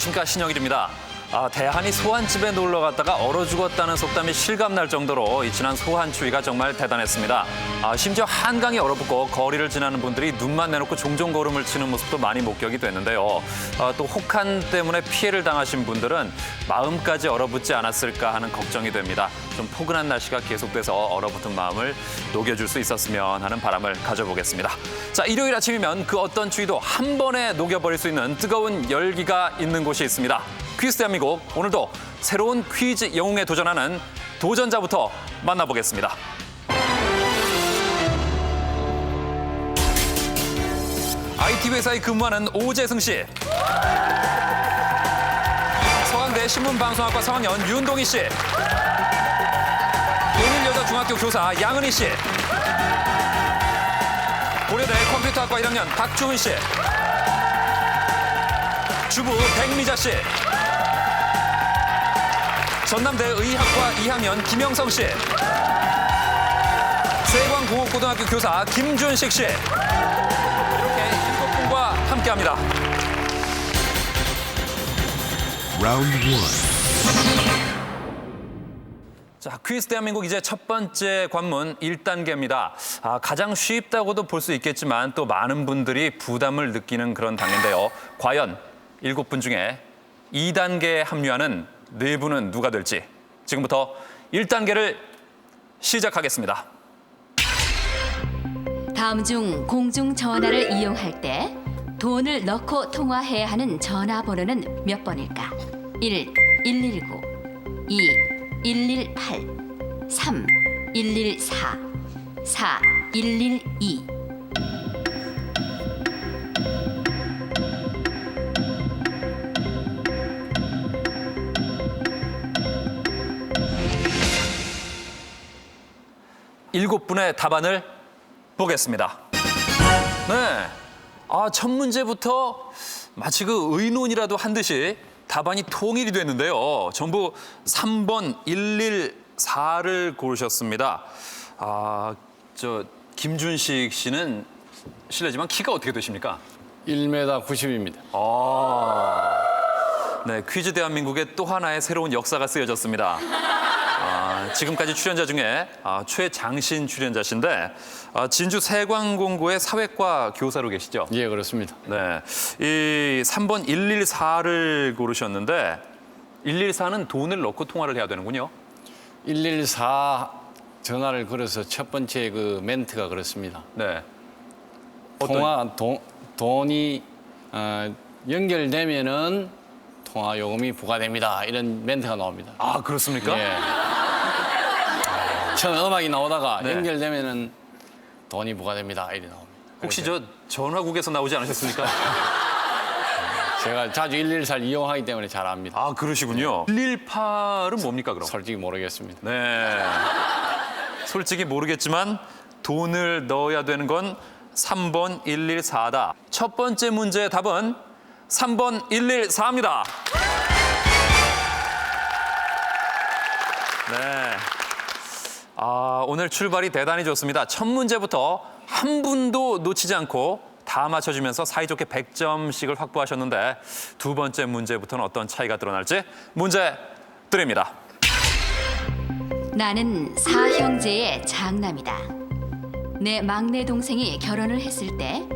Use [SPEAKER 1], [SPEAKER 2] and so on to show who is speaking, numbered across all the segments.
[SPEAKER 1] 안녕하십니까, 신영일입니다. 대한이 소환집에 놀러 갔다가 얼어 죽었다는 속담이 실감날 정도로 이 지난 소환추위가 정말 대단했습니다. 심지어 한강이 얼어붙고 거리를 지나는 분들이 눈만 내놓고 종종 걸음을 치는 모습도 많이 목격이 됐는데요. 또 혹한 때문에 피해를 당하신 분들은 마음까지 얼어붙지 않았을까 하는 걱정이 됩니다. 좀 포근한 날씨가 계속돼서 얼어붙은 마음을 녹여줄 수 있었으면 하는 바람을 가져보겠습니다. 자, 일요일 아침이면 그 어떤 추위도 한 번에 녹여버릴 수 있는 뜨거운 열기가 있는 곳이 있습니다. 퀴즈 대한민국, 오늘도 새로운 퀴즈 영웅에 도전하는 도전자부터 만나보겠습니다. IT 회사에 근무하는 오재승 씨, 서강대 신문방송학과 3학년 윤동희 씨, 용일여자 중학교 교사 양은희 씨, 고려대 컴퓨터학과 1학년 박주은 씨, 주부 백미자 씨, 전남대 의학과 2학년 김영성 씨, 세광공업고등학교 교사 김준식 씨, 이렇게 7분과 함께합니다.
[SPEAKER 2] 라운드 1.
[SPEAKER 1] 자, 퀴즈 대한민국 이제 첫 번째 관문 1단계입니다. 가장 쉽다고도 볼 수 있겠지만 또 많은 분들이 부담을 느끼는 그런 단계인데요. 과연 7분 중에 2단계에 합류하는 4분은 누가 될지 지금부터 1단계를 시작하겠습니다.
[SPEAKER 3] 다음 중 공중전화를 이용할 때 돈을 넣고 통화해야 하는 전화번호는 몇 번일까? 1. 119 2. 118 3. 114 4. 112
[SPEAKER 1] 7분의 답안을 보겠습니다. 네, 첫 문제부터 마치 그 의논이라도 한 듯이 답안이 통일이 됐는데요. 전부 3번 114를 고르셨습니다. 김준식 씨는 실례지만 키가 어떻게 되십니까?
[SPEAKER 4] 1m 90입니다.
[SPEAKER 1] 네, 퀴즈 대한민국의 또 하나의 새로운 역사가 쓰여졌습니다. 지금까지 출연자 중에 최장신 출연자신데 진주 세광공고의 사회과 교사로 계시죠?
[SPEAKER 4] 예, 그렇습니다.
[SPEAKER 1] 네, 이 3번 114를 고르셨는데 114는 돈을 넣고 통화를 해야 되는군요.
[SPEAKER 4] 114 전화를 걸어서 첫 번째 그 멘트가 그렇습니다.
[SPEAKER 1] 네.
[SPEAKER 4] 돈이 연결되면은 통화 요금이 부과됩니다. 이런 멘트가 나옵니다.
[SPEAKER 1] 그렇습니까?
[SPEAKER 4] 예. 처음 음악이 나오다가
[SPEAKER 1] 네.
[SPEAKER 4] 연결되면은 돈이 부과됩니다. 이래 나옵니다.
[SPEAKER 1] 혹시 저 전화국에서 나오지 않으셨습니까?
[SPEAKER 4] 제가 자주 114를 이용하기 때문에 잘 압니다.
[SPEAKER 1] 그러시군요. 118은 뭡니까, 그럼?
[SPEAKER 4] 솔직히 모르겠습니다.
[SPEAKER 1] 네. 솔직히 모르겠지만 돈을 넣어야 되는 건 3번 114다. 첫 번째 문제의 답은 3번 114입니다. 네. 오늘 출발이 대단히 좋습니다. 첫 문제부터 한 분도 놓치지 않고 다 맞춰주면서 사이좋게 100점씩을 확보하셨는데 두 번째 문제부터는 어떤 차이가 드러날지 문제 드립니다.
[SPEAKER 3] 나는 4형제의 장남이다. 내 막내 동생이 결혼을 했을 때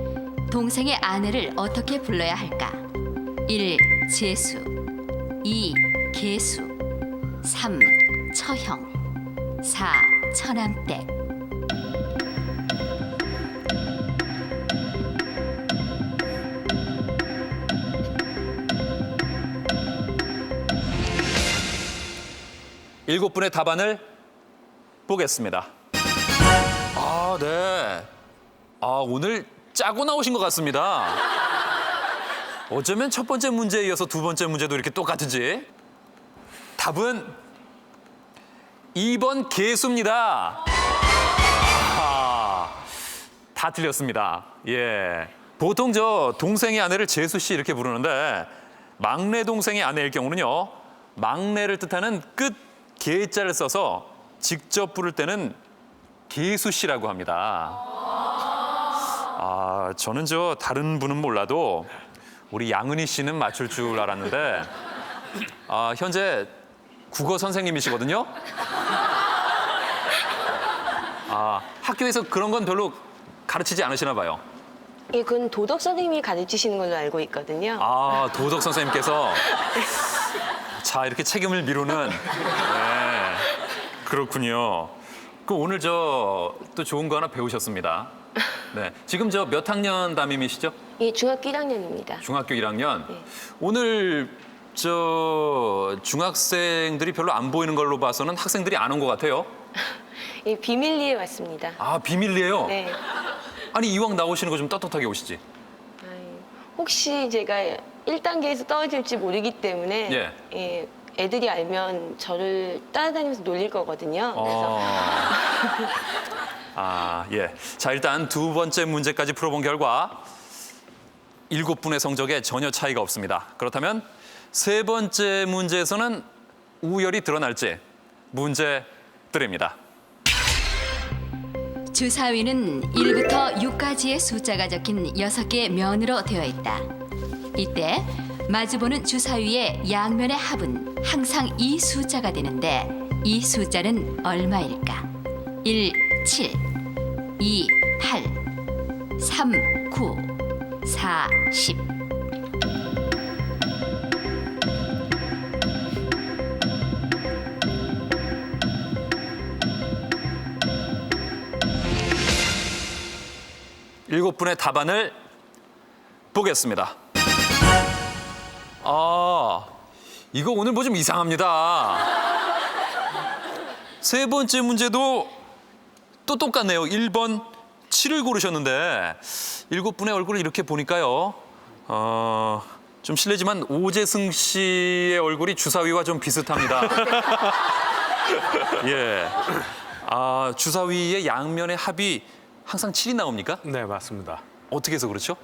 [SPEAKER 3] 동생의 아내를 어떻게 불러야 할까? 1. 재수 2. 계수 3. 처형 4. 처남댁
[SPEAKER 1] 7분의 답안을 보겠습니다. 네. 오늘 짜고 나오신 것 같습니다. 어쩌면 첫 번째 문제에 이어서 두 번째 문제도 이렇게 똑같은지. 답은 2번 계수입니다. 다 틀렸습니다. 예. 보통 동생의 아내를 재수 씨 이렇게 부르는데 막내 동생의 아내일 경우는요. 막내를 뜻하는 끝 계자를 써서 직접 부를 때는 계수 씨라고 합니다. 저는 다른 분은 몰라도 우리 양은희 씨는 맞출 줄 알았는데 현재 국어 선생님이시거든요. 학교에서 그런 건 별로 가르치지 않으시나 봐요.
[SPEAKER 5] 예, 그건 도덕 선생님이 가르치시는 걸로 알고 있거든요.
[SPEAKER 1] 도덕 선생님께서 자 이렇게 책임을 미루는. 네, 그렇군요. 그 오늘 또 좋은 거 하나 배우셨습니다. 네, 지금 몇 학년 담임이시죠?
[SPEAKER 5] 예, 중학교 1학년입니다.
[SPEAKER 1] 중학교 1학년.
[SPEAKER 5] 네.
[SPEAKER 1] 오늘 중학생들이 별로 안 보이는 걸로 봐서는 학생들이 안 온 것 같아요.
[SPEAKER 5] 예, 비밀리에 왔습니다.
[SPEAKER 1] 비밀이에요?
[SPEAKER 5] 네.
[SPEAKER 1] 아니 이왕 나오시는 거 좀 떳떳하게 오시지.
[SPEAKER 5] 혹시 제가 1단계에서 떨어질지 모르기 때문에
[SPEAKER 1] 예.
[SPEAKER 5] 예, 애들이 알면 저를 따라다니면서 놀릴 거거든요. 그래서
[SPEAKER 1] 예. 자, 일단 두 번째 문제까지 풀어본 결과 7분의 성적에 전혀 차이가 없습니다. 그렇다면 세 번째 문제에서는 우열이 드러날지 문제 드립니다.
[SPEAKER 3] 주사위는 1부터 6까지의 숫자가 적힌 6개의 면으로 되어 있다. 이때 마주보는 주사위의 양면의 합은 항상 이 숫자가 되는데 이 숫자는 얼마일까? 1, 7, 2, 8, 3, 9, 4, 10.
[SPEAKER 1] 일곱 분의 답안을 보겠습니다. 이거 오늘 뭐 좀 이상합니다. 세 번째 문제도 또 똑같네요. 1번 7을 고르셨는데 7분의 얼굴을 이렇게 보니까요. 좀 실례지만 오재승 씨의 얼굴이 주사위와 좀 비슷합니다. 예. 주사위의 양면의 합이 항상 7이 나옵니까?
[SPEAKER 6] 네, 맞습니다.
[SPEAKER 1] 어떻게 해서 그렇죠?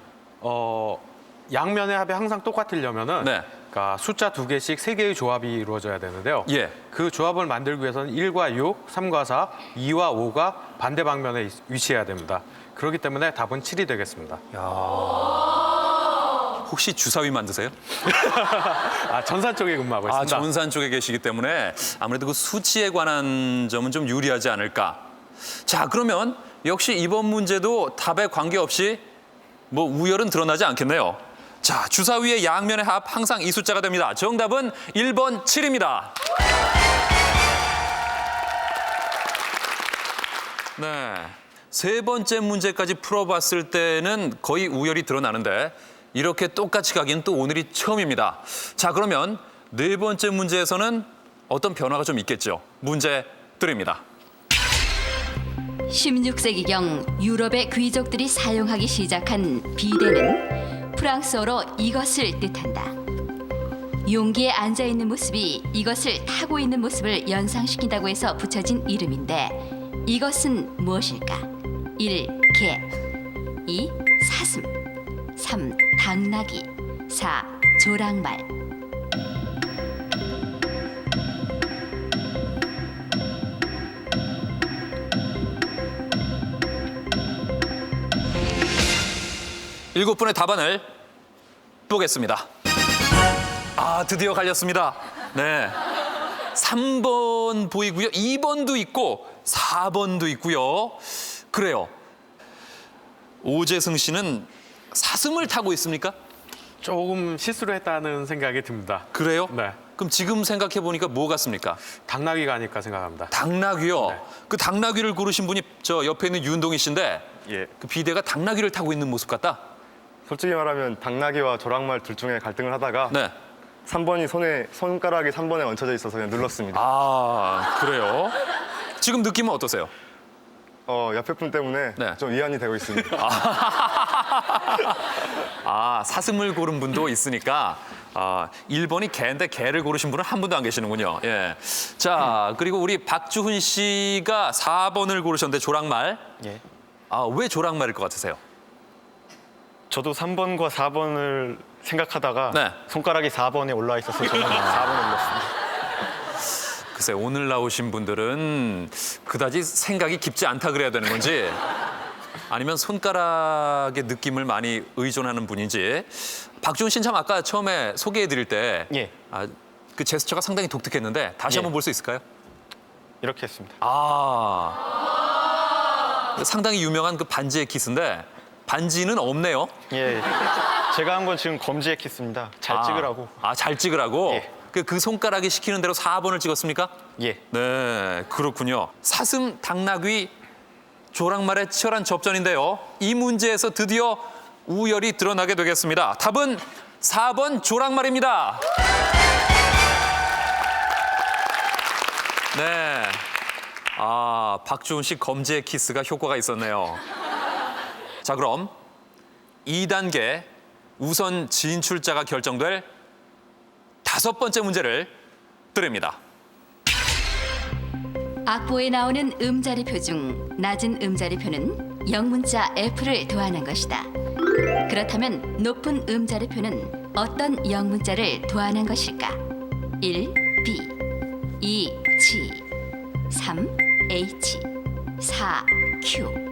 [SPEAKER 6] 양면의 합이 항상 똑같으려면은
[SPEAKER 1] 네.
[SPEAKER 6] 그러니까 숫자 2개씩 3개의 조합이 이루어져야 되는데요.
[SPEAKER 1] 예.
[SPEAKER 6] 그 조합을 만들기 위해서는 1과 6, 3과 4, 2와 5가 반대 방면에 위치해야 됩니다. 그렇기 때문에 답은 7이 되겠습니다.
[SPEAKER 1] 혹시 주사위 만드세요?
[SPEAKER 6] 전산 쪽에 근무하고 있습니다.
[SPEAKER 1] 전산 쪽에 계시기 때문에 아무래도 그 수치에 관한 점은 좀 유리하지 않을까. 자, 그러면 역시 이번 문제도 답에 관계없이 우열은 드러나지 않겠네요. 자, 주사위의 양면의 합 항상 이 숫자가 됩니다. 정답은 1번 7입니다. 네. 세 번째 문제까지 풀어봤을 때는 거의 우열이 드러나는데 이렇게 똑같이 가긴 또 오늘이 처음입니다. 자, 그러면 네 번째 문제에서는 어떤 변화가 좀 있겠죠. 문제 드립니다.
[SPEAKER 3] 16세기경 유럽의 귀족들이 사용하기 시작한 비데는 프랑스어로 이것을 뜻한다. 용기에 앉아 있는 모습이 이것을 타고 있는 모습을 연상시킨다고 해서 붙여진 이름인데 이것은 무엇일까? 1. 개 2. 사슴 3. 당나귀 4. 조랑말.
[SPEAKER 1] 일곱 분의 답안을 보겠습니다. 드디어 갈렸습니다. 네. 3번 보이고요. 2번도 있고 4번도 있고요. 그래요. 오재승 씨는 사슴을 타고 있습니까?
[SPEAKER 6] 조금 실수를 했다는 생각이 듭니다.
[SPEAKER 1] 그래요?
[SPEAKER 6] 네.
[SPEAKER 1] 그럼 지금 생각해 보니까 뭐 같습니까?
[SPEAKER 6] 당나귀가 아닐까 생각합니다.
[SPEAKER 1] 당나귀요.
[SPEAKER 6] 네.
[SPEAKER 1] 그 당나귀를 고르신 분이 저 옆에 있는 윤동희 씨인데
[SPEAKER 7] 예.
[SPEAKER 1] 그 비대가 당나귀를 타고 있는 모습 같다?
[SPEAKER 7] 솔직히 말하면 당나귀와 조랑말 둘 중에 갈등을 하다가
[SPEAKER 1] 네.
[SPEAKER 7] 3번이 손가락이 3번에 얹혀져 있어서 그냥 눌렀습니다.
[SPEAKER 1] 그래요? 지금 느낌은 어떠세요?
[SPEAKER 7] 옆에 분 때문에
[SPEAKER 1] 네.
[SPEAKER 7] 좀 위안이 되고 있습니다.
[SPEAKER 1] 사슴을 고른 분도 있으니까 1번이 개인데 개를 고르신 분은 한 분도 안 계시는군요. 예. 자, 그리고 우리 박주훈 씨가 4번을 고르셨는데 조랑말.
[SPEAKER 8] 예.
[SPEAKER 1] 왜 조랑말일 것 같으세요?
[SPEAKER 8] 저도 3번과 4번을 생각하다가
[SPEAKER 1] 네.
[SPEAKER 8] 손가락이 4번에 올라 있어서 저는 4번을 눌렀습니다.
[SPEAKER 1] 글쎄 오늘 나오신 분들은 그다지 생각이 깊지 않다 그래야 되는 건지 아니면 손가락의 느낌을 많이 의존하는 분인지. 박주훈 씨는 참 아까 처음에 소개해드릴 때
[SPEAKER 8] 예.
[SPEAKER 1] 그 제스처가 상당히 독특했는데 다시
[SPEAKER 8] 예.
[SPEAKER 1] 한번 볼 수 있을까요?
[SPEAKER 8] 이렇게 했습니다.
[SPEAKER 1] 상당히 유명한 그 반지의 키스인데 반지는 없네요.
[SPEAKER 8] 예. 제가 한 건 지금 검지의 키스입니다. 잘 찍으라고.
[SPEAKER 1] 잘 찍으라고?
[SPEAKER 8] 예.
[SPEAKER 1] 그 손가락이 시키는 대로 4번을 찍었습니까?
[SPEAKER 8] 예.
[SPEAKER 1] 네, 그렇군요. 사슴, 당나귀, 조랑말의 치열한 접전인데요. 이 문제에서 드디어 우열이 드러나게 되겠습니다. 답은 4번 조랑말입니다. 네. 박주훈 씨 검지의 키스가 효과가 있었네요. 자, 그럼 2단계 우선 진출자가 결정될 5번째 문제를 드립니다.
[SPEAKER 3] 악보에 나오는 음자리표 중 낮은 음자리표는 영문자 F를 더하는 것이다. 그렇다면 높은 음자리표는 어떤 영문자를 더하는 것일까? 1. B 2. G 3. H 4. Q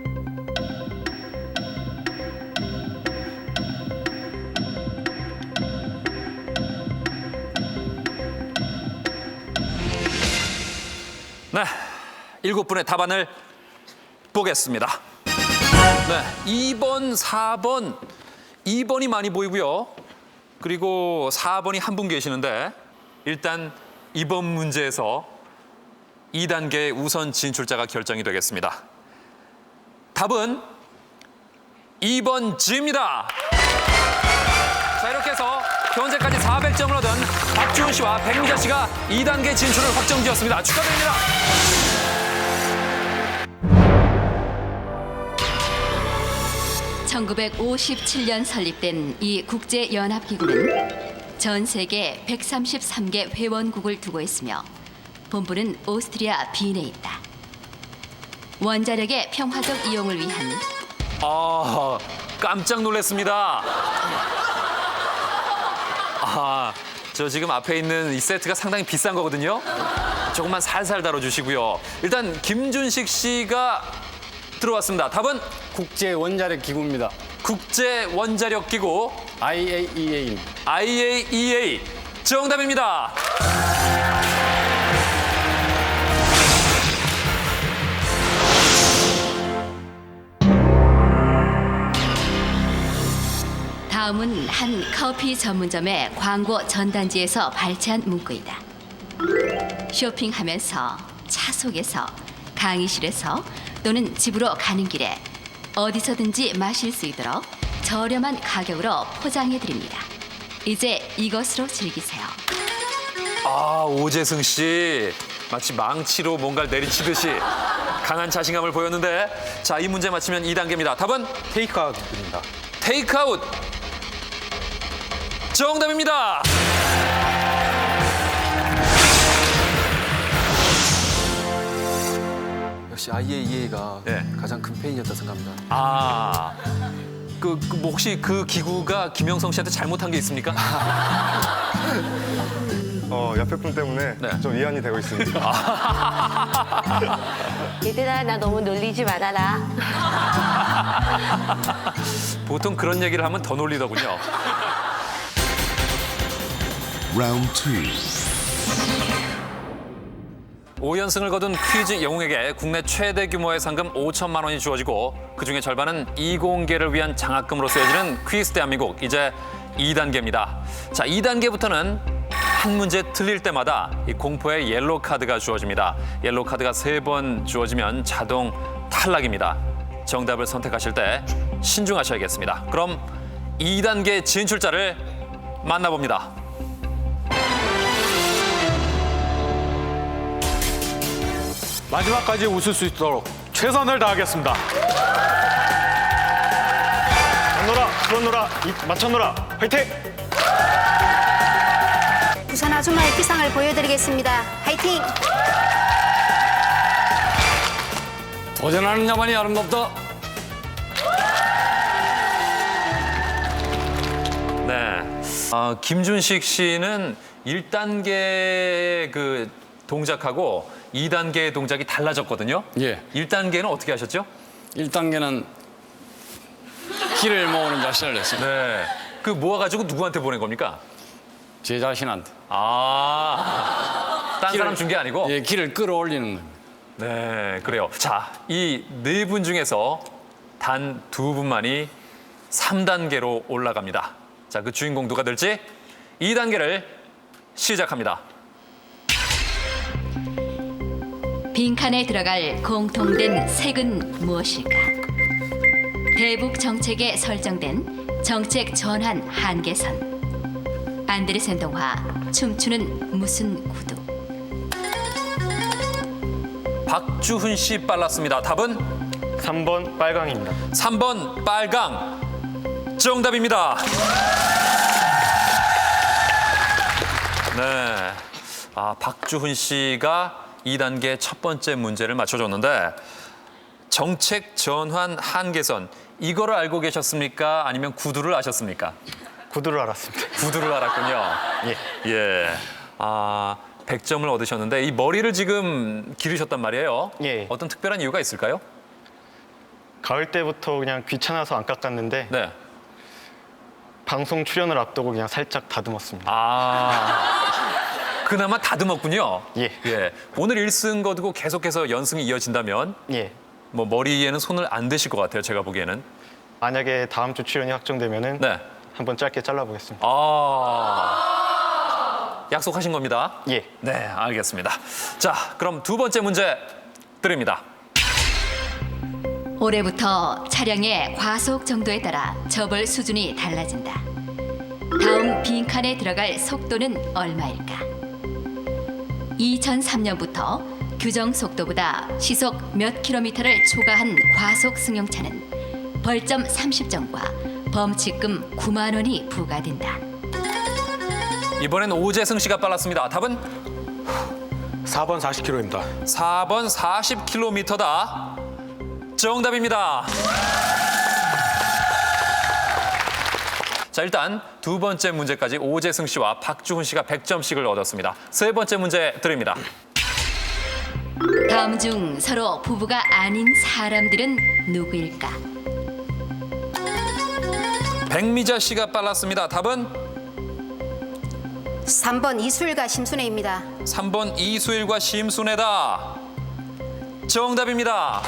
[SPEAKER 1] 네, 7분의 답안을 보겠습니다. 네, 2번, 4번, 2번이 많이 보이고요. 그리고 4번이 한 분 계시는데 일단 이번 문제에서 2단계 우선 진출자가 결정이 되겠습니다. 답은 2번 G입니다. 자, 이렇게 해서 현재까지 400점을 얻은 박주훈 씨와 백미자 씨가 2단계 진출을 확정지었습니다. 축하드립니다.
[SPEAKER 3] (1957년) 설립된 이 국제연합기구는 전 세계 133개 회원국을 두고 있으며 본부는 오스트리아 빈에 있다. 원자력의 평화적 이용을 위한
[SPEAKER 1] 깜짝 놀랐습니다. 저 지금 앞에 있는 이 세트가 상당히 비싼 거거든요. 조금만 살살 다뤄주시고요. 일단 김준식 씨가 들어왔습니다. 답은
[SPEAKER 4] 국제 원자력 기구입니다.
[SPEAKER 1] 국제 원자력 기구
[SPEAKER 4] IAEA입니다.
[SPEAKER 1] IAEA 정답입니다.
[SPEAKER 3] 다음은 한 커피 전문점의 광고 전단지에서 발췌한 문구이다. 쇼핑하면서, 차 속에서, 강의실에서 또는 집으로 가는 길에 어디서든지 마실 수 있도록 저렴한 가격으로 포장해 드립니다. 이제 이것으로 즐기세요.
[SPEAKER 1] 오재승 씨 마치 망치로 뭔가를 내리치듯이 강한 자신감을 보였는데 자, 이 문제 맞히면 2단계입니다. 답은
[SPEAKER 6] 테이크아웃입니다.
[SPEAKER 1] 테이크아웃 정답입니다.
[SPEAKER 9] 역시 IAEA가
[SPEAKER 1] 네.
[SPEAKER 9] 가장 큰 팬이었다 생각합니다.
[SPEAKER 1] 뭐 혹시 그 기구가 김영성 씨한테 잘못한 게 있습니까?
[SPEAKER 7] 옆에 분 때문에
[SPEAKER 1] 네.
[SPEAKER 7] 좀 위안이 되고 있습니다.
[SPEAKER 5] 얘들아, 나 너무 놀리지 말아라.
[SPEAKER 1] 보통 그런 얘기를 하면 더 놀리더군요.
[SPEAKER 2] Round 2.
[SPEAKER 1] 5연승을 거둔 퀴즈 영웅에게 국내 최대 규모의 상금 5천만 원이 주어지고 그중에 절반은 이공계를 위한 장학금으로 쓰여지는 퀴즈 대한민국. 이제 2단계입니다. 자, 2단계부터는 한 문제 틀릴 때마다 이 공포의 옐로우 카드가 주어집니다. 옐로우 카드가 3번 주어지면 자동 탈락입니다. 정답을 선택하실 때 신중하셔야겠습니다. 그럼 2단계 진출자를 만나봅니다.
[SPEAKER 6] 마지막까지 웃을 수 있도록 최선을 다하겠습니다.
[SPEAKER 8] 놀아, 그런 놀아, 입 맞춰 놀아, 화이팅!
[SPEAKER 10] 부산 아줌마의 비상을 보여드리겠습니다. 화이팅!
[SPEAKER 4] 도전하는 자만이 아름답다.
[SPEAKER 1] 네. 김준식 씨는 1단계 그 동작하고 2단계의 동작이 달라졌거든요.
[SPEAKER 4] 예.
[SPEAKER 1] 1단계는 어떻게 하셨죠?
[SPEAKER 4] 1단계는 길을 모으는 자신을 냈습니다.
[SPEAKER 1] 네. 그 모아가지고 누구한테 보낸 겁니까?
[SPEAKER 4] 제 자신한테.
[SPEAKER 1] 딴 사람 준 게 아니고?
[SPEAKER 4] 예, 길을 끌어올리는 겁니다.
[SPEAKER 1] 네, 그래요. 자, 이 네 분 중에서 단 두 분만이 3단계로 올라갑니다. 자, 그 주인공 누가 될지 2단계를 시작합니다.
[SPEAKER 3] 빈칸에 들어갈 공통된 색은 무엇일까? 대북 정책에 설정된 정책 전환 한계선. 안드레센 동화 춤추는 무슨 구두.
[SPEAKER 1] 박주훈 씨 빨랐습니다. 답은
[SPEAKER 8] 3번 빨강입니다.
[SPEAKER 1] 3번 빨강. 정답입니다. 네. 박주훈 씨가 2단계 첫 번째 문제를 맞춰줬는데 정책 전환 한계선 이거를 알고 계셨습니까? 아니면 구두를 아셨습니까?
[SPEAKER 8] 구두를 알았습니다.
[SPEAKER 1] 구두를 알았군요. 예. 100점을 얻으셨는데 이 머리를 지금 기르셨단 말이에요.
[SPEAKER 8] 예.
[SPEAKER 1] 어떤 특별한 이유가 있을까요?
[SPEAKER 8] 가을 때부터 그냥 귀찮아서 안 깎았는데
[SPEAKER 1] 네.
[SPEAKER 8] 방송 출연을 앞두고 그냥 살짝 다듬었습니다.
[SPEAKER 1] 그나마 다듬었군요.
[SPEAKER 8] 예.
[SPEAKER 1] 오늘 1승 거두고 계속해서 연승이 이어진다면
[SPEAKER 8] 예.
[SPEAKER 1] 뭐 머리에는 손을 안 대실 것 같아요. 제가 보기에는.
[SPEAKER 8] 만약에 다음 주 출연이 확정되면은
[SPEAKER 1] 네.
[SPEAKER 8] 한번 짧게 잘라보겠습니다.
[SPEAKER 1] 약속하신 겁니다.
[SPEAKER 8] 예.
[SPEAKER 1] 네, 알겠습니다. 자, 그럼 두 번째 문제 드립니다.
[SPEAKER 3] 올해부터 차량의 과속 정도에 따라 처벌 수준이 달라진다. 다음 빈칸에 들어갈 속도는 얼마일까? 2003년부터 규정 속도보다 시속 몇 킬로미터를 초과한 과속 승용차는 벌점 30점과 범칙금 9만 원이 부과된다.
[SPEAKER 1] 이번엔 오재승 씨가 빨랐습니다. 답은
[SPEAKER 6] 4번 40km입니다.
[SPEAKER 1] 4번 40km다. 정답입니다. 자, 일단 두 번째 문제까지 오재승 씨와 박주훈 씨가 100점씩을 얻었습니다. 세 번째 문제 드립니다.
[SPEAKER 3] 다음 중 서로 부부가 아닌 사람들은 누구일까?
[SPEAKER 1] 백미자 씨가 빨랐습니다. 답은
[SPEAKER 10] 3번 이수일과 심순애입니다.
[SPEAKER 1] 3번 이수일과 심순애다. 정답입니다.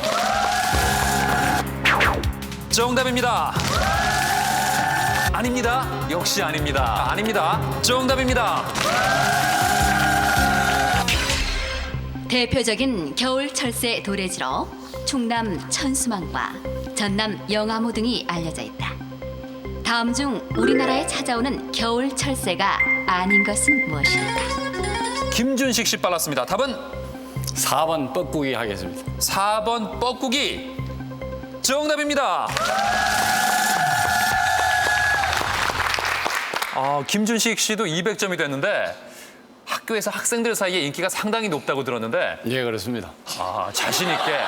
[SPEAKER 1] 정답입니다. 아닙니다. 역시 아닙니다. 아닙니다. 정답입니다.
[SPEAKER 3] 대표적인 겨울 철새 도래지로 충남 천수망과 전남 영암호 등이 알려져 있다. 다음 중 우리나라에 찾아오는 겨울 철새가 아닌 것은 무엇일까?
[SPEAKER 1] 김준식 씨 빨랐습니다. 답은
[SPEAKER 4] 4번 뻐꾸기 하겠습니다.
[SPEAKER 1] 4번 뻐꾸기. 정답입니다. 김준식 씨도 200점이 됐는데 학교에서 학생들 사이에 인기가 상당히 높다고 들었는데
[SPEAKER 4] 예, 그렇습니다.
[SPEAKER 1] 자신 있게. 네.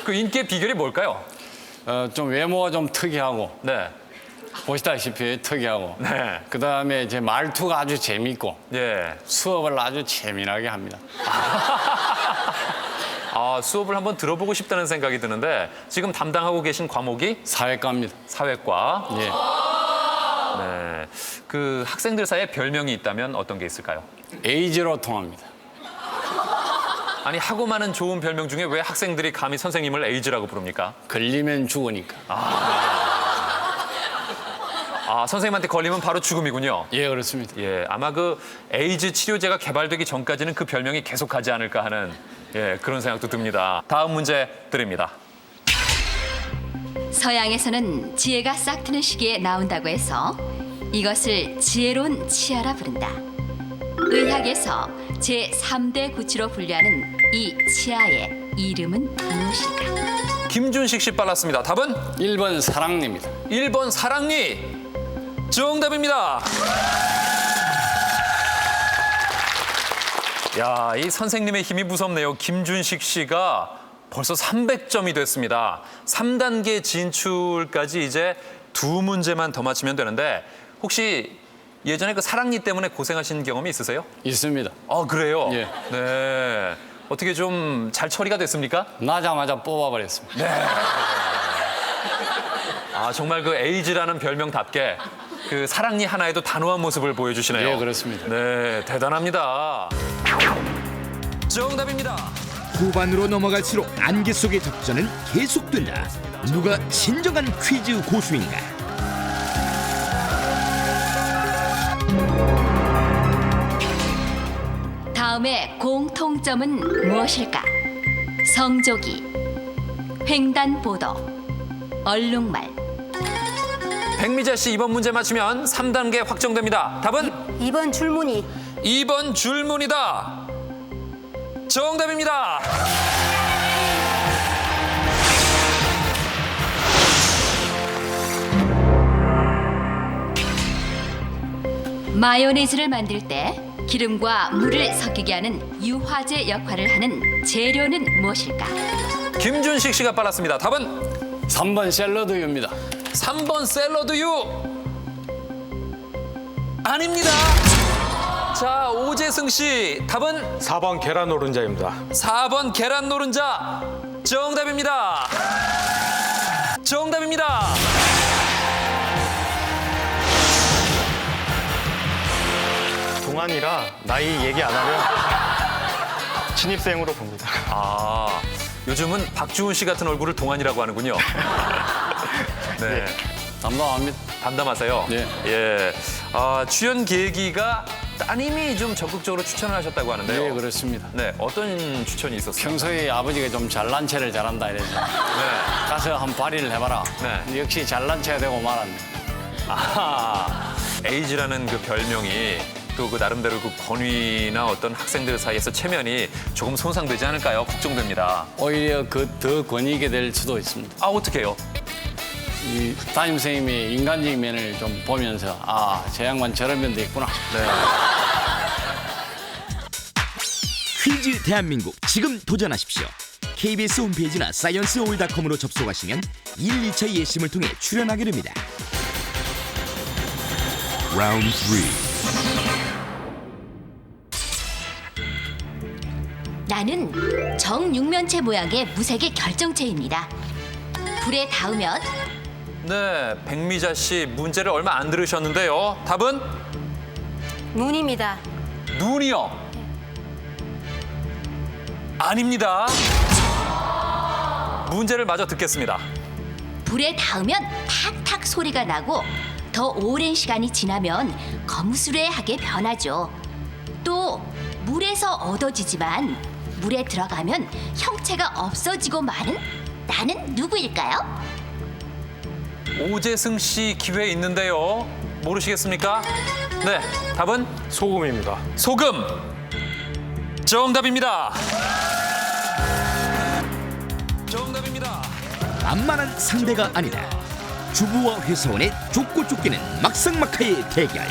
[SPEAKER 1] 그 인기의 비결이 뭘까요?
[SPEAKER 4] 좀 외모가 좀 특이하고
[SPEAKER 1] 네.
[SPEAKER 4] 보시다시피 특이하고
[SPEAKER 1] 네.
[SPEAKER 4] 그다음에 제 말투가 아주 재밌고
[SPEAKER 1] 예.
[SPEAKER 4] 수업을 아주 재미나게 합니다.
[SPEAKER 1] 수업을 한번 들어보고 싶다는 생각이 드는데 지금 담당하고 계신 과목이
[SPEAKER 4] 사회과입니다.
[SPEAKER 1] 사회과.
[SPEAKER 4] 예.
[SPEAKER 1] 네. 그 학생들 사이에 별명이 있다면 어떤 게 있을까요?
[SPEAKER 4] 에이즈로 통합니다.
[SPEAKER 1] 아니 하고 많은 좋은 별명 중에 왜 학생들이 감히 선생님을 에이즈라고 부릅니까?
[SPEAKER 4] 걸리면 죽으니까.
[SPEAKER 1] 선생님한테 걸리면 바로 죽음이군요.
[SPEAKER 4] 예, 그렇습니다.
[SPEAKER 1] 예, 아마 그 에이즈 치료제가 개발되기 전까지는 그 별명이 계속하지 않을까 하는 그런 생각도 듭니다. 다음 문제 드립니다.
[SPEAKER 3] 서양에서는 지혜가 싹 트는 시기에 나온다고 해서 이것을 지혜로운 치아라 부른다. 의학에서 제3대 구치로 분류하는 이 치아의 이름은 무엇일까?
[SPEAKER 1] 김준식 씨 빨랐습니다. 답은
[SPEAKER 4] 1번 사랑니입니다.
[SPEAKER 1] 1번 사랑니. 정답입니다. 야, 이 선생님의 힘이 무섭네요. 김준식 씨가 벌써 300점이 됐습니다. 3단계 진출까지 이제 두 문제만 더 맞히면 되는데 혹시 예전에 그 사랑니 때문에 고생하신 경험이 있으세요?
[SPEAKER 4] 있습니다.
[SPEAKER 1] 그래요?
[SPEAKER 4] 예.
[SPEAKER 1] 네. 어떻게 좀 잘 처리가 됐습니까?
[SPEAKER 4] 나자마자 뽑아버렸습니다.
[SPEAKER 1] 아, 정말 그 에이즈라는 별명답게 그 사랑니 하나에도 단호한 모습을 보여주시네요.
[SPEAKER 4] 예, 그렇습니다.
[SPEAKER 1] 네, 대단합니다. 정답입니다.
[SPEAKER 11] 후반으로 넘어갈수록 안개 속의 접전은 계속된다. 누가 진정한 퀴즈 고수인가?
[SPEAKER 3] 다음의 공통점은 무엇일까? 성조기, 횡단보도, 얼룩말.
[SPEAKER 1] 백미자 씨 이번 문제 맞추면 3단계 확정됩니다. 답은
[SPEAKER 10] 2번 줄무늬.
[SPEAKER 1] 2번 줄무늬다. 정답입니다.
[SPEAKER 3] 마요네즈를 만들 때 기름과 물을 섞이게 하는 유화제 역할을 하는 재료는 무엇일까?
[SPEAKER 1] 김준식 씨가 빨랐습니다. 답은
[SPEAKER 4] 3번 샐러드유입니다.
[SPEAKER 1] 3번 샐러드유. 아닙니다. 자, 오재승 씨 답은
[SPEAKER 6] 4번 계란 노른자입니다.
[SPEAKER 1] 4번 계란 노른자. 정답입니다. 정답입니다.
[SPEAKER 8] 동안이라 나이 얘기 안 하면 신입생으로 봅니다.
[SPEAKER 1] 아, 요즘은 박주훈 씨 같은 얼굴을 동안이라고 하는군요. 네.
[SPEAKER 4] 담당합니다.
[SPEAKER 1] 담담하세요.
[SPEAKER 4] 네.
[SPEAKER 1] 예. 아, 출연 계기가 따님이 좀 적극적으로 추천을 하셨다고 하는데요.
[SPEAKER 4] 예, 그렇습니다.
[SPEAKER 1] 네, 어떤 추천이 있었어요?
[SPEAKER 4] 평소에 아버지가 좀 잘난 체를 잘한다 이래서
[SPEAKER 1] 네.
[SPEAKER 4] 가서 한번 발휘를 해봐라.
[SPEAKER 1] 네.
[SPEAKER 4] 근데 역시 잘난 체가 되고 말았네.
[SPEAKER 1] 아하, 에이즈라는 그 별명이 또 그 나름대로 그 권위나 어떤 학생들 사이에서 체면이 조금 손상되지 않을까요? 걱정됩니다.
[SPEAKER 4] 오히려 그 더 권위게 될 수도 있습니다.
[SPEAKER 1] 아, 어떡해요?
[SPEAKER 4] 이 담임 선생님의 인간적인 면을 좀 보면서 아, 저 양반 저런 면도 있구나.
[SPEAKER 1] 네.
[SPEAKER 11] 퀴즈 대한민국 지금 도전하십시오. KBS 홈페이지나 사이언스올.com으로 접속하시면 1, 2차 예심을 통해 출연하게 됩니다.
[SPEAKER 2] Round 3.
[SPEAKER 3] 나는 정육면체 모양의 무색의 결정체입니다. 불에 닿으면
[SPEAKER 1] 네, 백미자 씨 문제를 얼마 안 들으셨는데요. 답은
[SPEAKER 10] 눈입니다.
[SPEAKER 1] 눈이요. 아닙니다. 문제를 마저 듣겠습니다.
[SPEAKER 3] 불에 닿으면 탁탁 소리가 나고 더 오랜 시간이 지나면 거무스레하게 변하죠. 또 물에서 얻어지지만 물에 들어가면 형체가 없어지고 마는 나는 누구일까요?
[SPEAKER 1] 오재승 씨 기회 있는데요. 모르시겠습니까? 네, 답은
[SPEAKER 6] 소금입니다.
[SPEAKER 1] 소금. 정답입니다. 정답입니다.
[SPEAKER 11] 만만한 상대가 아니다. 주부와 회사원의 좁고 쫓기는 막상막하의 대결.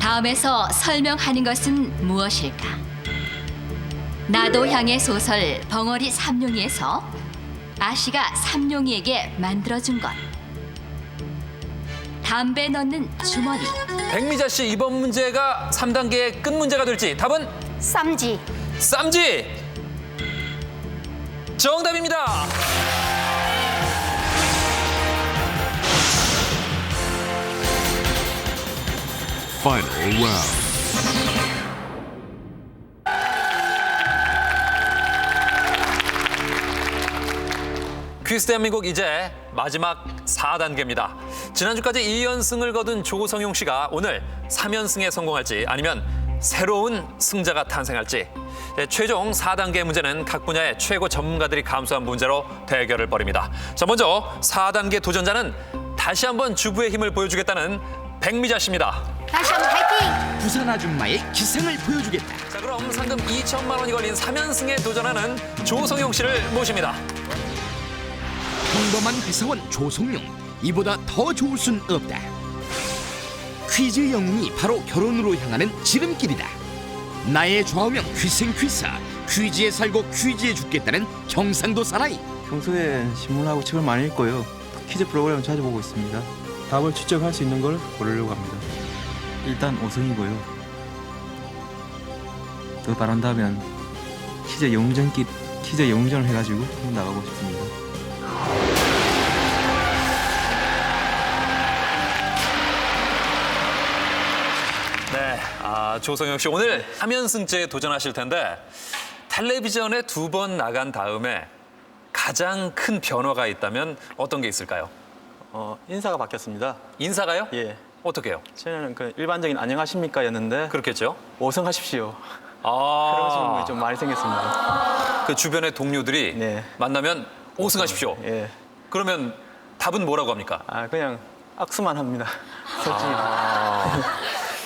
[SPEAKER 3] 다음에서 설명하는 것은 무엇일까? 나도 향의 소설 벙어리 삼룡이에서 아씨가 삼룡이에게 만들어준 것. 담배 넣는 주머니.
[SPEAKER 1] 백미자 씨 이번 문제가 3단계의 끝 문제가 될지 답은
[SPEAKER 10] 쌈지.
[SPEAKER 1] 쌈지. 정답입니다.
[SPEAKER 2] Final round.
[SPEAKER 1] 퀴즈 대한민국 이제 마지막 4단계입니다. 지난주까지 2연승을 거둔 조성용 씨가 오늘 3연승에 성공할지 아니면 새로운 승자가 탄생할지 최종 4단계 문제는 각 분야의 최고 전문가들이 감수한 문제로 대결을 벌입니다. 자, 먼저 4단계 도전자는 다시 한번 주부의 힘을 보여주겠다는 백미자 씨입니다.
[SPEAKER 10] 다시 한번 파이팅!
[SPEAKER 11] 부산 아줌마의 기상을 보여주겠다.
[SPEAKER 1] 자, 그럼 상금 2천만 원이 걸린 3연승에 도전하는 조성용 씨를 모십니다.
[SPEAKER 11] 평범한 회사원 조성용, 이보다 더 좋을 순 없다. 퀴즈 영웅이 바로 결혼으로 향하는 지름길이다. 나의 좌우명 퀴생퀴사, 퀴즈에 살고 퀴즈에 죽겠다는 경상도 사나이.
[SPEAKER 12] 평소에 신문하고 책을 많이 읽고요. 퀴즈 프로그램을 자주 보고 있습니다. 답을 추적할 수 있는 걸 고르려고 합니다. 일단 5성이고요. 더 바란다면 퀴즈 영웅전을 해가지고 한번 나가고 싶습니다.
[SPEAKER 1] 네, 조성영 씨 오늘 삼연승제에 도전하실 텐데 텔레비전에 2번 나간 다음에 가장 큰 변화가 있다면 어떤 게 있을까요?
[SPEAKER 8] 인사가 바뀌었습니다.
[SPEAKER 1] 인사가요?
[SPEAKER 8] 예.
[SPEAKER 1] 어떻게요?
[SPEAKER 8] 저는 그 일반적인 안녕하십니까였는데
[SPEAKER 1] 그렇겠죠?
[SPEAKER 8] 5승하십시오.
[SPEAKER 1] 아,
[SPEAKER 8] 그런 질문이 좀 많이 생겼습니다.
[SPEAKER 1] 그 주변의 동료들이
[SPEAKER 8] 네.
[SPEAKER 1] 만나면 5승하십시오.
[SPEAKER 8] 예.
[SPEAKER 1] 그러면 답은 뭐라고 합니까?
[SPEAKER 8] 그냥 악수만 합니다. 솔직히.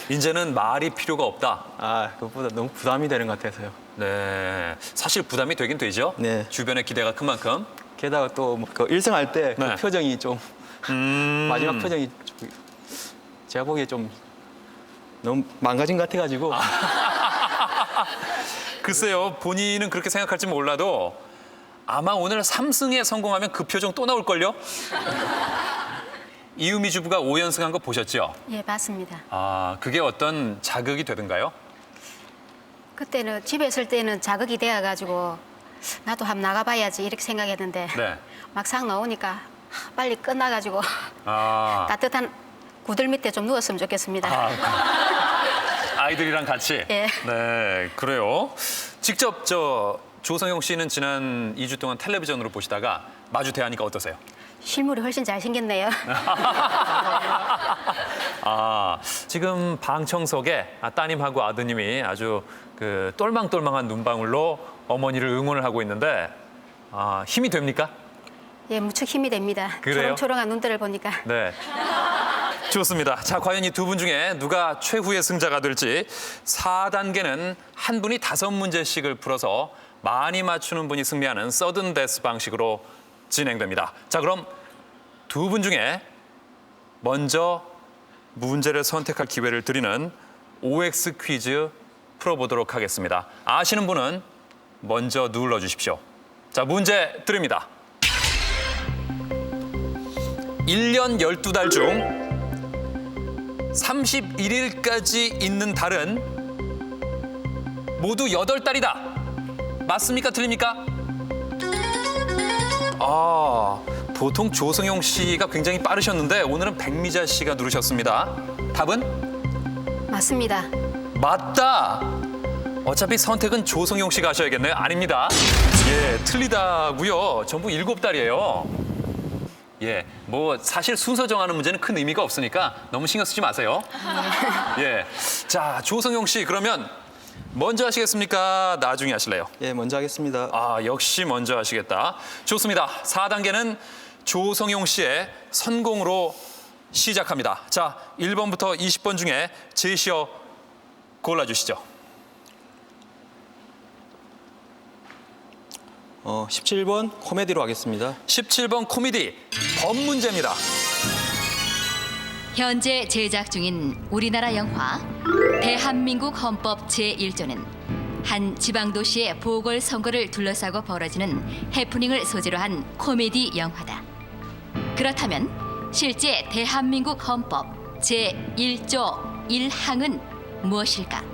[SPEAKER 1] 이제는 말이 필요가 없다.
[SPEAKER 8] 그것보다 너무 부담이 되는 것 같아서요.
[SPEAKER 1] 네, 사실 부담이 되긴 되죠.
[SPEAKER 8] 네.
[SPEAKER 1] 주변의 기대가 큰 만큼.
[SPEAKER 8] 게다가 또 그 1승할 때 그
[SPEAKER 1] 네.
[SPEAKER 8] 표정이 좀 마지막 표정이 좀 제가 보기에 좀 너무 망가진 것 같아가지고
[SPEAKER 1] 글쎄요, 본인은 그렇게 생각할지 몰라도 아마 오늘 3승에 성공하면 그 표정 또 나올걸요? 이유미 주부가 5연승한 거 보셨죠?
[SPEAKER 10] 예, 봤습니다.
[SPEAKER 1] 그게 어떤 자극이 되던가요?
[SPEAKER 10] 그때는 집에 있을 때는 자극이 되어가지고 나도 한번 나가봐야지 이렇게 생각했는데
[SPEAKER 1] 네.
[SPEAKER 10] 막상 나오니까 빨리 끝나가지고
[SPEAKER 1] 아,
[SPEAKER 10] 따뜻한 구들 밑에 좀 누웠으면 좋겠습니다.
[SPEAKER 1] 아이들이랑 같이?
[SPEAKER 10] 예.
[SPEAKER 1] 네, 그래요. 직접 조성영 씨는 지난 2주 동안 텔레비전으로 보시다가 마주 대하니까 어떠세요?
[SPEAKER 10] 실물이 훨씬 잘생겼네요.
[SPEAKER 1] 지금 방청석에 따님하고 아드님이 아주 그 똘망똘망한 눈방울로 어머니를 응원을 하고 있는데 힘이 됩니까?
[SPEAKER 10] 예, 무척 힘이 됩니다.
[SPEAKER 1] 그래요?
[SPEAKER 10] 초롱초롱한 눈들을 보니까.
[SPEAKER 1] 네. 좋습니다. 자, 과연 이 2분 중에 누가 최후의 승자가 될지 4단계는 한 분이 5문제씩을 풀어서 많이 맞추는 분이 승리하는 서든 데스 방식으로 진행됩니다. 자, 그럼 2분 중에 먼저 문제를 선택할 기회를 드리는 OX 퀴즈 풀어보도록 하겠습니다. 아시는 분은 먼저 눌러주십시오. 자, 문제 드립니다. 1년 12달 중 31일까지 있는 달은 모두 8달이다. 맞습니까? 틀립니까? 보통 조성용 씨가 굉장히 빠르셨는데 오늘은 백미자 씨가 누르셨습니다. 답은?
[SPEAKER 10] 맞습니다.
[SPEAKER 1] 맞다. 어차피 선택은 조성용 씨가 하셔야겠네요. 아닙니다. 예, 틀리다고요. 전부 7달이에요. 예, 뭐 사실 순서 정하는 문제는 큰 의미가 없으니까 너무 신경 쓰지 마세요. 예, 자, 조성용 씨 그러면 먼저 하시겠습니까? 나중에 하실래요?
[SPEAKER 8] 예, 먼저 하겠습니다.
[SPEAKER 1] 역시 먼저 하시겠다. 좋습니다. 4단계는 조성용 씨의 선공으로 시작합니다. 자, 1번부터 20번 중에 제시어 골라주시죠.
[SPEAKER 8] 17번 코미디로 하겠습니다.
[SPEAKER 1] 17번 코미디 법 문제입니다.
[SPEAKER 3] 현재 제작 중인 우리나라 영화 대한민국 헌법 제1조는 한 지방도시의 보궐선거를 둘러싸고 벌어지는 해프닝을 소재로 한 코미디 영화다. 그렇다면 실제 대한민국 헌법 제1조 1항은 무엇일까?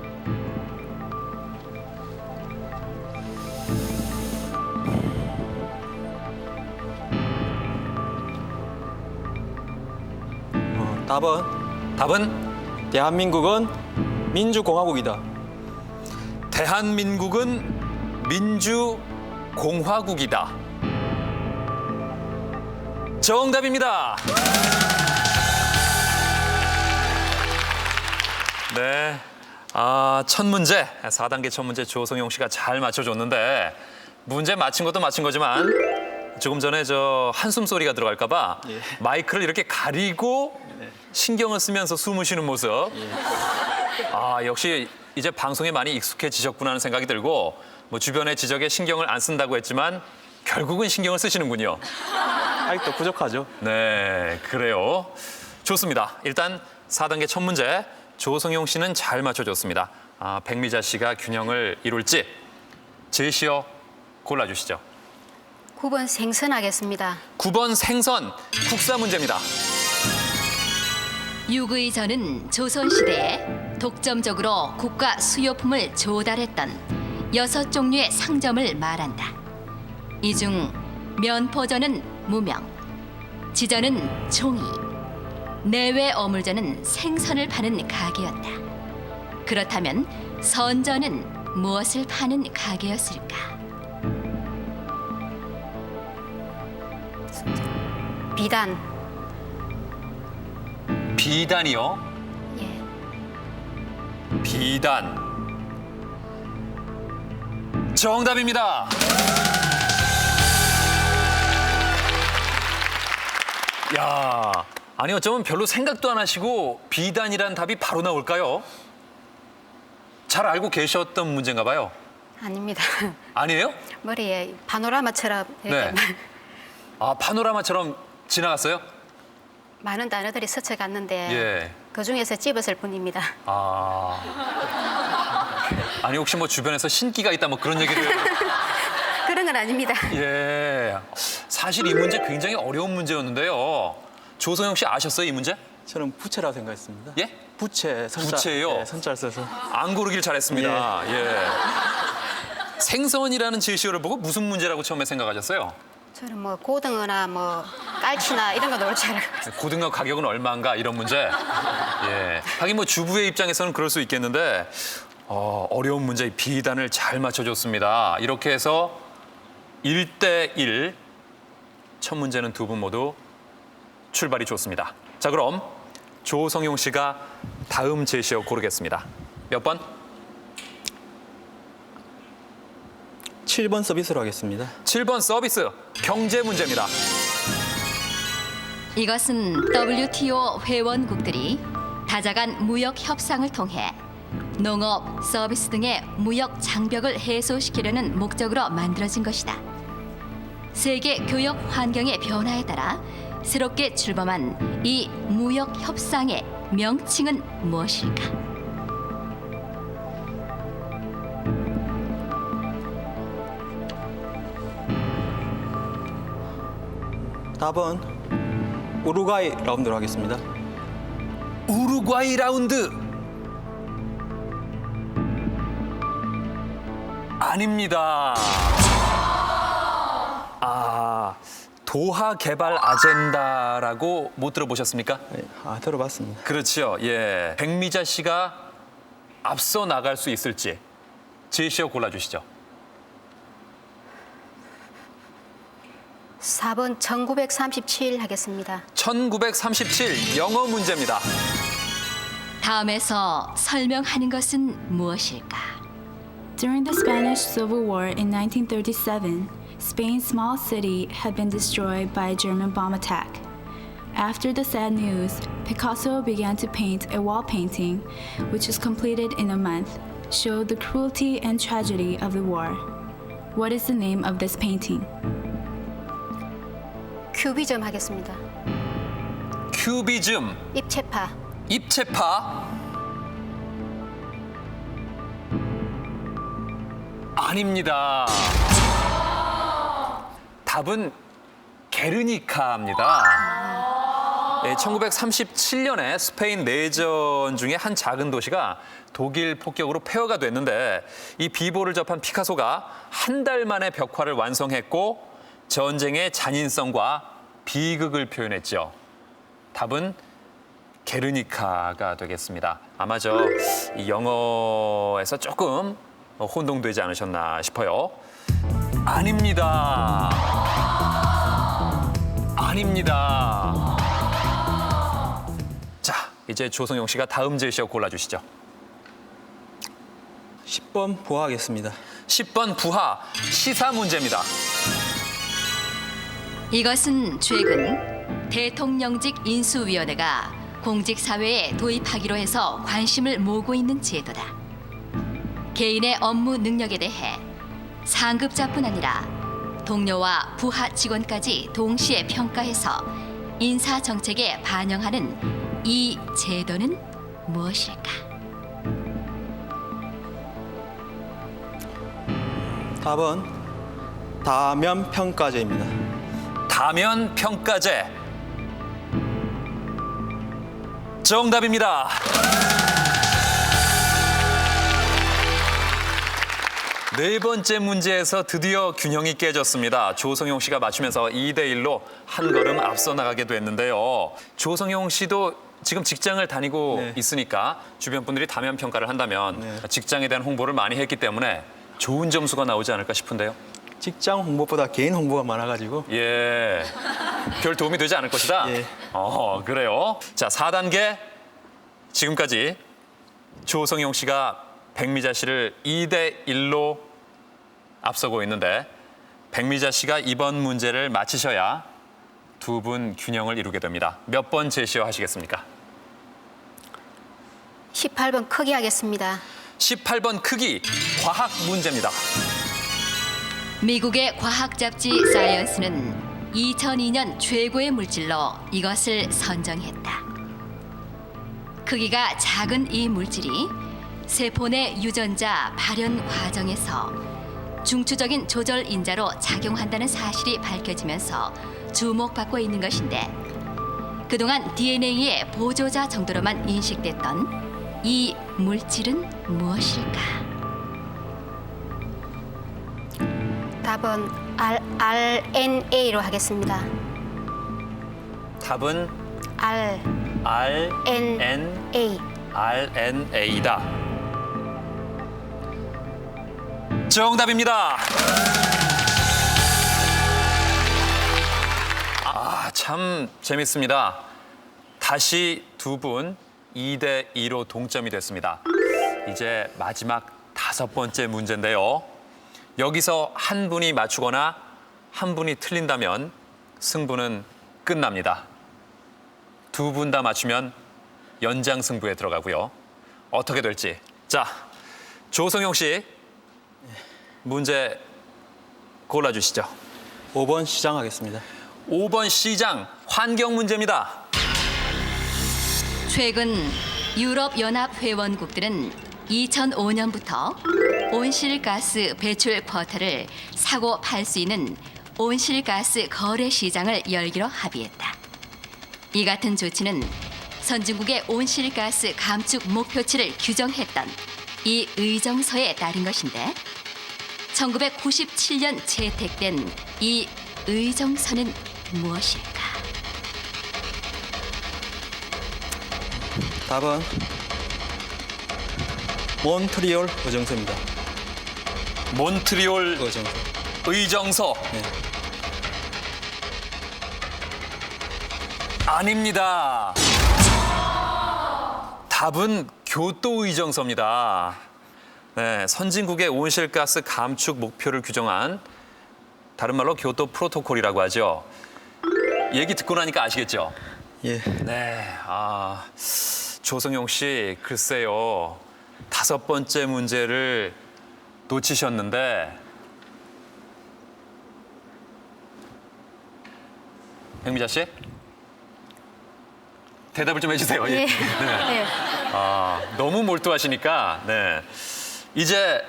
[SPEAKER 8] 답은 대한민국은 민주공화국이다.
[SPEAKER 1] 대한민국은 민주공화국이다. 정답입니다. 네. 첫 문제, 4단계 첫 문제 조성용 씨가 잘 맞춰줬는데 문제 맞힌 것도 맞힌 거지만 조금 전에 한숨 소리가 들어갈까 봐 마이크를 이렇게 가리고 신경을 쓰면서 숨을 쉬는 모습. 역시 이제 방송에 많이 익숙해지셨구나 하는 생각이 들고 뭐 주변의 지적에 신경을 안 쓴다고 했지만 결국은 신경을 쓰시는군요.
[SPEAKER 8] 아직도 부족하죠.
[SPEAKER 1] 네, 그래요. 좋습니다. 일단 4단계 첫 문제 조성용 씨는 잘 맞춰줬습니다. 백미자 씨가 균형을 이룰지 제시어 골라주시죠.
[SPEAKER 10] 9번 생선 하겠습니다.
[SPEAKER 1] 9번 생선 국사 문제입니다.
[SPEAKER 3] 유구이전은 조선시대에 독점적으로 국가 수요품을 조달했던 6종류의 상점을 말한다. 이 중 면포점은 무명, 지점은 종이, 내외 어물점은 생선을 파는 가게였다. 그렇다면 선점은 무엇을 파는 가게였을까?
[SPEAKER 10] 비단.
[SPEAKER 1] 비단이요?
[SPEAKER 10] 예.
[SPEAKER 1] 비단. 정답입니다. 야, 아니 어쩌면 별로 생각도 안 하시고 비단이란 답이 바로 나올까요? 잘 알고 계셨던 문제인가 봐요.
[SPEAKER 10] 아닙니다.
[SPEAKER 1] 아니에요?
[SPEAKER 10] 머리에 파노라마처럼 이렇게
[SPEAKER 1] 네. 아, 파노라마처럼 지나갔어요?
[SPEAKER 10] 많은 단어들이 스쳐갔는데
[SPEAKER 1] 예.
[SPEAKER 10] 그 중에서 집었을 뿐입니다.
[SPEAKER 1] 아. 아니 혹시 뭐 주변에서 신기가 있다 뭐 그런 얘기를
[SPEAKER 10] 그런 건 아닙니다.
[SPEAKER 1] 예. 사실 이 문제 굉장히 어려운 문제였는데요. 조성영 씨 아셨어요, 이 문제?
[SPEAKER 8] 저는 부채라고 생각했습니다.
[SPEAKER 1] 예?
[SPEAKER 8] 부채, 선자.
[SPEAKER 1] 부채요?
[SPEAKER 8] 네, 선자를 써서.
[SPEAKER 1] 안 고르길 잘했습니다. 예. 생선이라는 제시어를 보고 무슨 문제라고 처음에 생각하셨어요?
[SPEAKER 10] 저는 뭐 고등어나 뭐 깔치나 이런 거 넣을 줄 알고.
[SPEAKER 1] 고등어 가격은 얼마인가 이런 문제. 예. 하긴 뭐 주부의 입장에서는 그럴 수 있겠는데 어려운 문제 비단을 잘 맞춰줬습니다. 이렇게 해서 1대1. 첫 문제는 두 분 모두 출발이 좋습니다. 자, 그럼 조성용 씨가 다음 제시어 고르겠습니다. 몇 번?
[SPEAKER 8] 7번 서비스로 하겠습니다.
[SPEAKER 1] 7번 서비스. 경제 문제입니다.
[SPEAKER 3] 이것은 WTO 회원국들이 다자간 무역 협상을 통해 농업, 서비스 등의 무역 장벽을 해소시키려는 목적으로 만들어진 것이다. 세계 교역 환경의 변화에 따라 새롭게 출범한 이 무역 협상의 명칭은 무엇일까?
[SPEAKER 8] 답은 우루과이 라운드로 하겠습니다.
[SPEAKER 1] 우루과이 라운드. 아닙니다. 도하 개발 아젠다라고 못 들어보셨습니까?
[SPEAKER 8] 네, 들어봤습니다.
[SPEAKER 1] 그렇죠. 예. 백미자 씨가 앞서 나갈 수 있을지 제시어 골라주시죠.
[SPEAKER 10] 4번 1937 하겠습니다.
[SPEAKER 1] 1937 영어 문제입니다.
[SPEAKER 3] 다음에서 설명하는 것은 무엇일까?
[SPEAKER 13] During the Spanish Civil War in 1937, Spain's small city had been destroyed by a German bomb attack. After the sad news, Picasso began to paint a wall painting, which was completed in a month, showed the cruelty and tragedy of the war. What is the name of this painting?
[SPEAKER 10] 큐비즘 하겠습니다.
[SPEAKER 1] 큐비즘.
[SPEAKER 10] 입체파.
[SPEAKER 1] 입체파. 아닙니다. 답은 게르니카입니다. 1937년에 스페인 내전 중에 한 작은 도시가 독일 폭격으로 폐허가 됐는데 이 비보를 접한 피카소가 한 달 만에 벽화를 완성했고 전쟁의 잔인성과 비극을 표현했죠. 답은 게르니카가 되겠습니다. 아마 이 영어에서 조금 혼동되지 않으셨나 싶어요. 아닙니다. 아닙니다. 자, 이제 조성용 씨가 다음 제시어 골라주시죠.
[SPEAKER 8] 10번 부하 하겠습니다.
[SPEAKER 1] 10번 부하, 시사 문제입니다.
[SPEAKER 3] 이것은 최근 대통령직 인수위원회가 공직사회에 도입하기로 해서 관심을 모으고 있는 제도다. 개인의 업무 능력에 대해 상급자뿐 아니라 동료와 부하 직원까지 동시에 평가해서 인사정책에 반영하는 이 제도는 무엇일까?
[SPEAKER 8] 답은 다면평가제입니다.
[SPEAKER 1] 다면평가제. 정답입니다. 네 번째 문제에서 드디어 균형이 깨졌습니다. 조성용 씨가 맞추면서 2대1로 한 걸음 앞서 나가게 됐는데요. 조성용 씨도 지금 직장을 다니고
[SPEAKER 8] 네.
[SPEAKER 1] 있으니까 주변 분들이 다면 평가를 한다면 직장에 대한 홍보를 많이 했기 때문에 좋은 점수가 나오지 않을까 싶은데요.
[SPEAKER 8] 직장 홍보보다 개인 홍보가 많아가지고
[SPEAKER 1] 예, 별 도움이 되지 않을 것이다.
[SPEAKER 8] 예.
[SPEAKER 1] 그래요. 자, 4단계 지금까지 조성용 씨가 백미자 씨를 2대1로 앞서고 있는데 백미자 씨가 이번 문제를 맞히셔야 두 분 균형을 이루게 됩니다. 몇 번 제시어하시겠습니까?
[SPEAKER 10] 18번 크기 하겠습니다.
[SPEAKER 1] 18번 크기 과학 문제입니다.
[SPEAKER 3] 미국의 과학 잡지 사이언스는 2002년 최고의 물질로 이것을 선정했다. 크기가 작은 이 물질이 세포 내 유전자 발현 과정에서 중추적인 조절 인자로 작용한다는 사실이 밝혀지면서 주목받고 있는 것인데 그동안 DNA의 보조자 정도로만 인식됐던 이 물질은 무엇일까?
[SPEAKER 10] 답은 RNA로 하겠습니다.
[SPEAKER 1] 답은
[SPEAKER 10] RNA.
[SPEAKER 1] RNA다. 정답입니다. 참 재밌습니다. 다시 두 분 2대2로 동점이 됐습니다. 이제 마지막 5번째 문제인데요. 여기서 한 분이 맞추거나 한 분이 틀린다면 승부는 끝납니다. 두 분 다 맞추면 연장 승부에 들어가고요. 어떻게 될지. 자, 조성용 씨 문제 골라주시죠.
[SPEAKER 8] 5번 시장 하겠습니다.
[SPEAKER 1] 5번 시장 환경 문제입니다.
[SPEAKER 3] 최근 유럽연합 회원국들은 2005년부터 온실가스 배출 쿼터를 사고 팔 수 있는 온실가스 거래 시장을 열기로 합의했다. 이 같은 조치는 선진국의 온실가스 감축 목표치를 규정했던 이 의정서에 따른 것인데 1997년 채택된 이 의정서는 무엇일까?
[SPEAKER 8] 답은 몬트리올 의정서입니다.
[SPEAKER 1] 몬트리올
[SPEAKER 8] 의정서.
[SPEAKER 1] 의정서.
[SPEAKER 8] 네.
[SPEAKER 1] 아닙니다. 답은 교토 의정서입니다. 네, 선진국의 온실가스 감축 목표를 규정한 다른 말로 교토 프로토콜이라고 하죠. 얘기 듣고 나니까 아시겠죠?
[SPEAKER 8] 예.
[SPEAKER 1] 네, 조성용 씨 글쎄요. 5번째 문제를 놓치셨는데 백미자 씨 대답을 좀 해주세요.
[SPEAKER 10] 예.
[SPEAKER 1] 네. 너무 몰두하시니까 네. 이제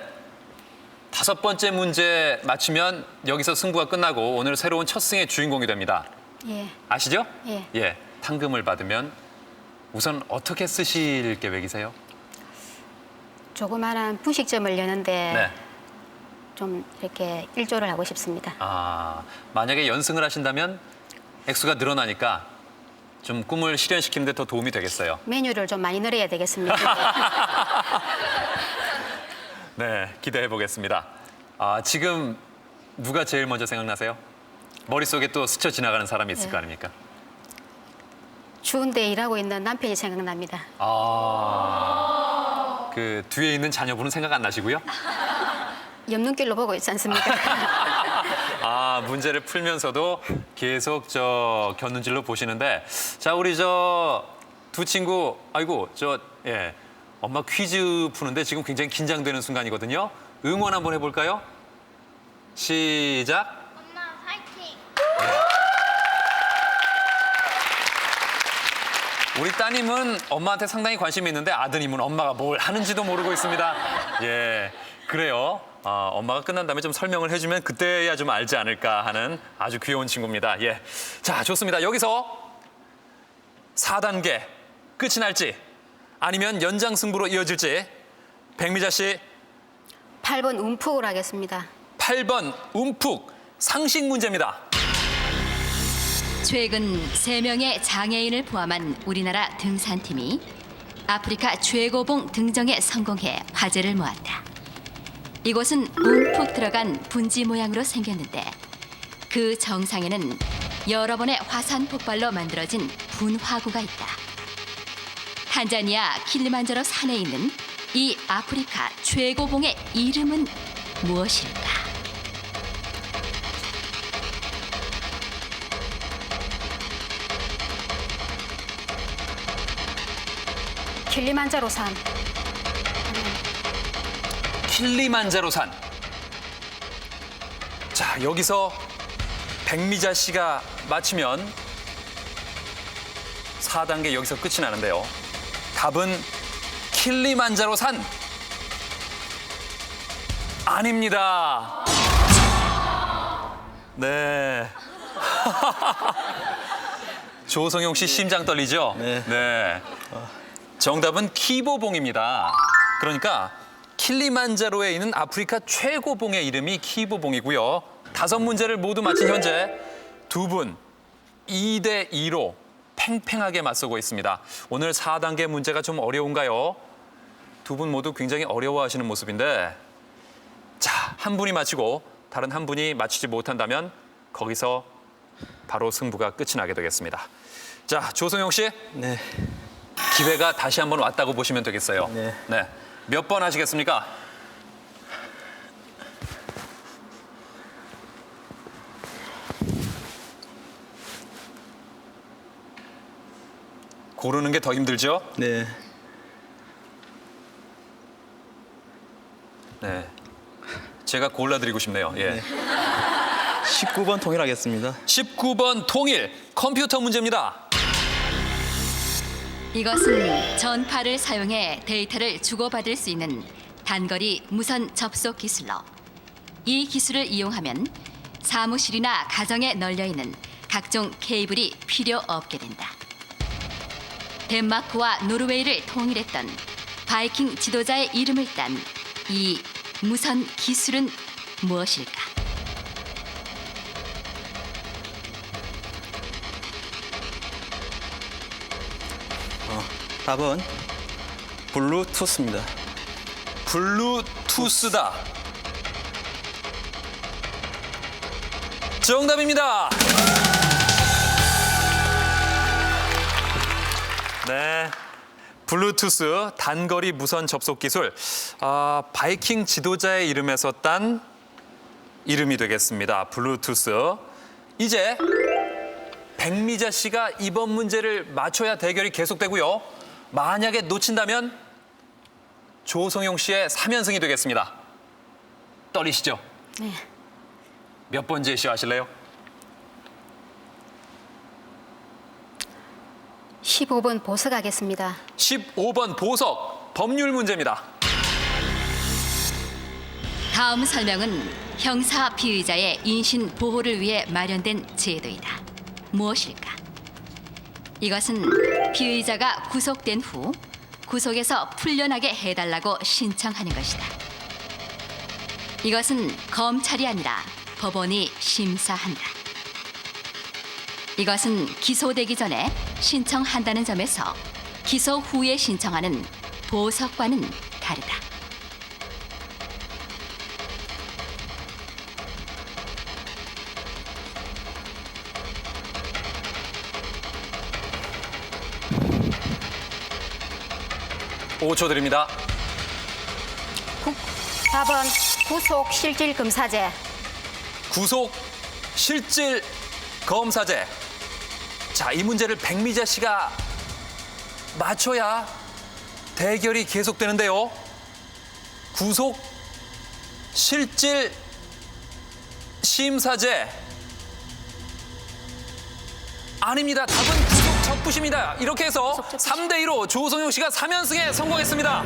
[SPEAKER 1] 5번째 문제 맞추면 여기서 승부가 끝나고 오늘 새로운 첫 승의 주인공이 됩니다.
[SPEAKER 10] 예.
[SPEAKER 1] 아시죠?
[SPEAKER 10] 예.
[SPEAKER 1] 예. 상금을 받으면 우선 어떻게 쓰실 계획이세요?
[SPEAKER 10] 조그마한 분식점을 여는데
[SPEAKER 1] 네.
[SPEAKER 10] 좀 이렇게 일조를 하고 싶습니다.
[SPEAKER 1] 만약에 연승을 하신다면 액수가 늘어나니까 좀 꿈을 실현시키는 데 더 도움이 되겠어요.
[SPEAKER 10] 메뉴를 좀 많이 늘려야 되겠습니다.
[SPEAKER 1] 네, 기대해 보겠습니다. 지금 누가 제일 먼저 생각나세요? 머릿속에 또 스쳐 지나가는 사람이 있을 거 아닙니까?
[SPEAKER 10] 추운데 일하고 있는 남편이 생각납니다.
[SPEAKER 1] 그 뒤에 있는 자녀분은 생각 안 나시고요?
[SPEAKER 10] 옆눈 길로 보고 있지 않습니까?
[SPEAKER 1] 문제를 풀면서도 계속 곁눈질로 보시는데 자, 우리 두 친구 엄마 퀴즈 푸는데 지금 굉장히 긴장되는 순간이거든요. 응원 한번 해볼까요? 시작.
[SPEAKER 14] 엄마 파이팅.
[SPEAKER 1] 우리 따님은 엄마한테 상당히 관심이 있는데 아드님은 엄마가 뭘 하는지도 모르고 있습니다. 예, 그래요. 엄마가 끝난 다음에 좀 설명을 해주면 그때야 좀 알지 않을까 하는 아주 귀여운 친구입니다. 예, 자, 좋습니다. 여기서 4단계 끝이 날지 아니면 연장 승부로 이어질지 백미자 씨
[SPEAKER 10] 8번 움푹을 하겠습니다.
[SPEAKER 1] 8번 움푹 상식 문제입니다.
[SPEAKER 3] 최근 3명의 장애인을 포함한 우리나라 등산팀이 아프리카 최고봉 등정에 성공해 화제를 모았다. 이곳은 움푹 들어간 분지 모양으로 생겼는데 그 정상에는 여러 번의 화산 폭발로 만들어진 분화구가 있다. 탄자니아 킬리만자로 산에 있는 이 아프리카 최고봉의 이름은 무엇일까?
[SPEAKER 10] 킬리만자로 산.
[SPEAKER 1] 킬리만자로산. 자, 여기서 백미자 씨가 맞히면 4단계 여기서 끝이 나는데요. 답은 킬리만자로산 아닙니다. 네. 조성용 씨 심장 떨리죠? 네. 정답은 키보봉입니다. 그러니까 킬리만자로에 있는 아프리카 최고봉의 이름이 키보봉이고요. 5문제를 모두 마친 현재 두 분 2대2로 팽팽하게 맞서고 있습니다. 오늘 4단계 문제가 좀 어려운가요? 두 분 모두 굉장히 어려워하시는 모습인데 자, 한 분이 맞히고 다른 한 분이 맞히지 못한다면 거기서 바로 승부가 끝이 나게 되겠습니다. 자, 조성용 씨.
[SPEAKER 8] 네.
[SPEAKER 1] 기회가 다시 한번 왔다고 보시면 되겠어요.
[SPEAKER 8] 네.
[SPEAKER 1] 몇 번 하시겠습니까? 고르는 게 더 힘들죠?
[SPEAKER 8] 네.
[SPEAKER 1] 네. 제가 골라드리고 싶네요. 예.
[SPEAKER 8] 19번 통일하겠습니다.
[SPEAKER 1] 19번 통일 컴퓨터 문제입니다.
[SPEAKER 3] 이것은 전파를 사용해 데이터를 주고받을 수 있는 단거리 무선 접속 기술로 이 기술을 이용하면 사무실이나 가정에 널려 있는 각종 케이블이 필요 없게 된다. 덴마크와 노르웨이를 통일했던 바이킹 지도자의 이름을 딴 이 무선 기술은 무엇일까?
[SPEAKER 8] 답은 블루투스입니다.
[SPEAKER 1] 블루투스다. 정답입니다. 네. 블루투스 단거리 무선 접속 기술. 바이킹 지도자의 이름에서 딴 이름이 되겠습니다. 블루투스. 이제 백미자 씨가 이번 문제를 맞춰야 대결이 계속되고요. 만약에 놓친다면 조성용 씨의 3연승이 되겠습니다. 떨리시죠?
[SPEAKER 10] 네.
[SPEAKER 1] 몇 번 제시하실래요?
[SPEAKER 10] 15번 보석 하겠습니다.
[SPEAKER 1] 15번 보석 법률 문제입니다.
[SPEAKER 3] 다음 설명은 형사 피의자의 인신 보호를 위해 마련된 제도이다. 무엇일까? 이것은 피의자가 구속된 후 구속에서 풀려나게 해달라고 신청하는 것이다. 이것은 검찰이 아니라 법원이 심사한다. 이것은 기소되기 전에 신청한다는 점에서 기소 후에 신청하는 보석과는 다르다.
[SPEAKER 1] 오 5초 드립니다.
[SPEAKER 10] 답은 구속 실질 검사제.
[SPEAKER 1] 구속 실질 검사제. 자, 이 문제를 백미자 씨가 맞춰야 대결이 계속되는데요. 구속 실질 심사제. 아닙니다. 답은 구속 적부심입니다. 이렇게 해서 3대2로 조성용 씨가 3연승에 성공했습니다.